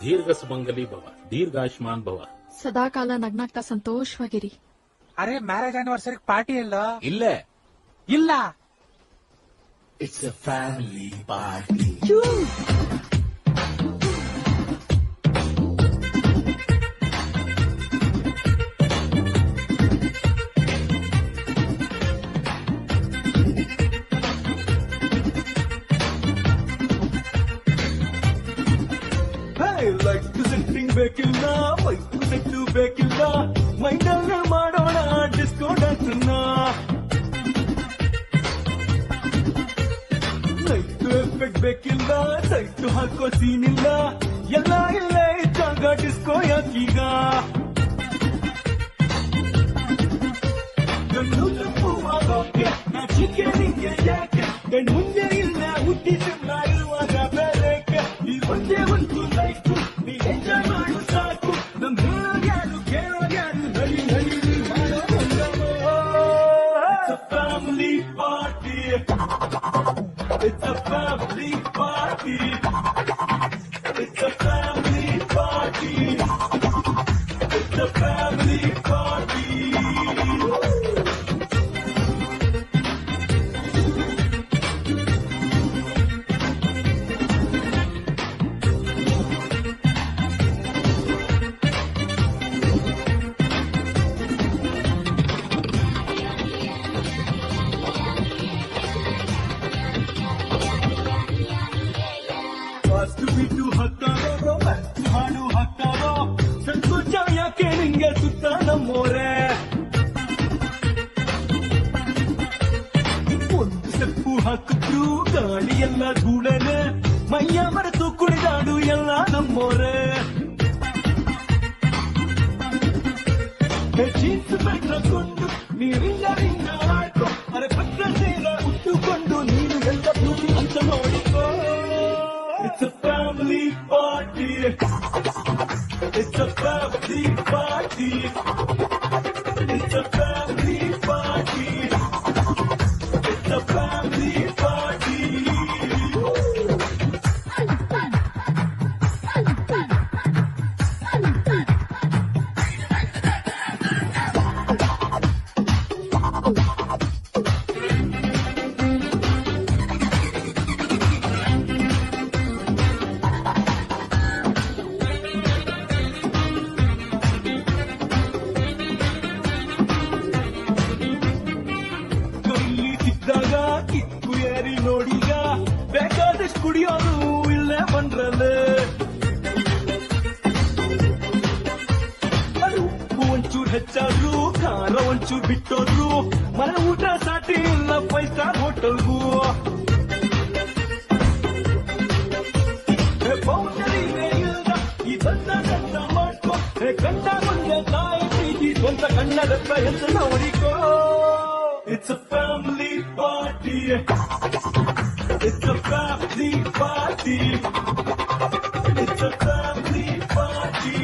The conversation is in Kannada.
ದೀರ್ಘ ಸುಮಂಗಲಿ ಭವ, ದೀರ್ಘಾಯುಷ್ಮಾನ್ ಭವ. ಸದಾಕಾಲ ನಗ್ನಾಗ್ತಾ ಸಂತೋಷವಾಗಿರಿ. ಅರೆ ಮ್ಯಾರೇಜ್ ಆನಿವರ್ಸರಿ ಪಾರ್ಟಿ ಎಲ್ಲ ಇಲ್ಲೇ ಇಲ್ಲ. It's a family party. Life setting ಬೇಕಿಲ್ಲ, ವೈಫ್ ಸೆಟ್ಟು ಬೇಕಿಲ್ಲ, ಮೈಂಡಲ್ಲಿ ಮಾಡೋಣ ಡಿಸ್ಕೋ ಡ್ಯಾನ್ಸ್ನ. ಲೈಫ್ ಎಫೆಕ್ಟ್ ಬೇಕಿಲ್ಲ, ಸೈಟ್ ಹಾಕೋ ಸೀನಿಲ್ಲ, ಎಲ್ಲ ಇಲ್ಲೇ ಇದ್ದಾಗ ಡಿಸ್ಕೋ ಯಾಕೀಗ? ಗಂಡು ತಪ್ಪು ಆಗೋಕೆ ನಾಚಿಕೆ ನಿಂಗೆ ಯಾಕೆ? ಗಂಡು ಮುಂದೆ ಇಲ್ಲ ಹುಟ್ಟಿಸಿಲ್ಲ ಇರುವಾಗ ಬೇರೆಕ್ಕೆ. ಈ ಒಂದೇ ಒಂದು ಲೈಫ್ ನೀ ಎಂಜಾಯ್ ಮಾಡು ಸಾಕು. ನಮ್ ಹೇಳೋಗ್ಯಾರು ಕೇಳೋಗ್ಯಾರು ನಡಿ ನಡಿ ಮಾಡೋ It's a family party. It's a family party. It's a family party. It's a family party. Fast ಬಿಟ್ಟು ಹಾಕ್ತಾರೋ, ರೊಮ್ಯಾನ್ಸ್ ಹಾಡು ಹಾಕ್ತಾರೋ, ಸಂಕೋಚ ಯಾಕೆ ನಿಂಗೆ ಸುತ್ತ ನಮ್ಮೋರೆ? ಒಂದು ಸ್ಟೆಪ್ಪು ಹಾಕಿದ್ರು ಗಾಳಿ ಎಲ್ಲ ಧೂಳನೆ, ಮೈಯ ಮರೆತು ಕುಣಿದಾಡು ಎಲ್ಲ ನಮ್ಮೋರೆ. ಜೀನ್ಸ್ ಪ್ಯಾಂಟ್ ಹಾಕೊಂಡು ನೀರಿಲ್ಲ ರಿಂಗ ಹಾಕೋ, ಅರೆ ಪತ್ರ ಸೇರ ಉಟ್ಟುಕೊಂಡು ನೀನು ಎಲ್ಲ ಬ್ಯೂಟಿ ಅಂತ ನೋಡಿಕೋ. It's a family party. It's a family party. It's a family party. It's a family party. ಕೈಲಿ ಸಿಕ್ಕಿದಾಗ ಕಿಕ್ಕು ಏರಿ ನೋಡೀಗ, ಬೇಕಾದಷ್ಟು ಕುಡಿಯೋದು ಇಲ್ಲೇ ಬಂದ್ರಲ್ಲೇ. ಅದು ಉಪ್ಪು ಒಂಚೂರು ಹೆಚ್ಚಾದ್ರು, ಖಾರ ಒಂಚೂರು ಬಿಟ್ಟೋದ್ರು, ಮನೆ ಊಟ ಸಾಟಿ ಇಲ್ಲ 5 ಸ್ಟಾರ್ ಹೋಟೆಲ್ಗೂ. ಬೌಂಡರಿನೇ ಇಲ್ದ ಈ ಸಣ್ಣ ಸಣ್ಣ ಮಾಡ್ಕೊ, ಕಣ್ಣ ಮುಂದೆ ತಾಯಿ ಪ್ರೀತಿ ಸ್ವಂತ ಕಣ್ಣದತ್ತ ಎಂದು ನೋಡಿಕೋ. It's a family party. It's a family party. It's a family party.